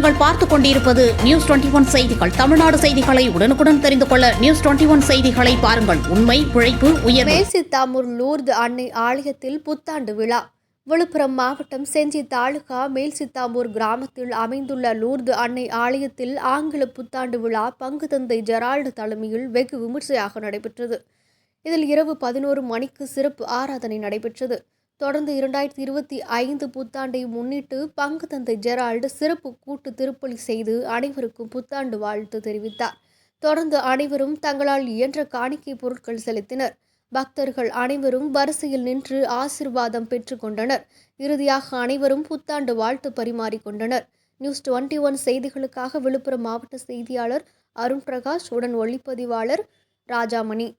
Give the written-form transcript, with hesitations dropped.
நீங்கள் பார்த்துக் கொண்டிருப்பது நியூஸ் 21 செய்திகள். தமிழ்நாடு செய்திகளை உடனுக்குடன் தெரிந்து கொள்ள நியூஸ் 21 செய்திகளை பாருங்கள். உண்மை, உழைப்பு, உயர்வு. மேல்சித்தாமூர் லூர்து அன்னை ஆலயத்தில் புத்தாண்டு விழா. விழுப்புரம் மாவட்டம் செஞ்சி தாலுகா மேல்சித்தாமூர் கிராமத்தில் அமைந்துள்ள லூர்து அன்னை ஆலயத்தில் ஆங்கில புத்தாண்டு விழா பங்கு தந்தை ஜெரால்டு தலைமையில் வெகு விமர்சையாக நடைபெற்றது. இதில் இரவு 11 மணிக்கு சிறப்பு ஆராதனை நடைபெற்றது. தொடர்ந்து 2025 புத்தாண்டை முன்னிட்டு பங்கு தந்தை ஜெரால்டு சிறப்பு கூட்டு திருப்பலி செய்து அனைவருக்கும் புத்தாண்டு வாழ்த்து தெரிவித்தார். தொடர்ந்து அனைவரும் தங்களால் இயன்ற காணிக்கை பொருட்கள் செலுத்தினர். பக்தர்கள் அனைவரும் வரிசையில் நின்று ஆசிர்வாதம் பெற்றுக் கொண்டனர். இறுதியாக அனைவரும் புத்தாண்டு வாழ்த்து பரிமாறிக்கொண்டனர். நியூஸ் 21 செய்திகளுக்காக விழுப்புரம் மாவட்ட செய்தியாளர் அருண் பிரகாஷ் உடன் ஒளிப்பதிவாளர் ராஜாமணி.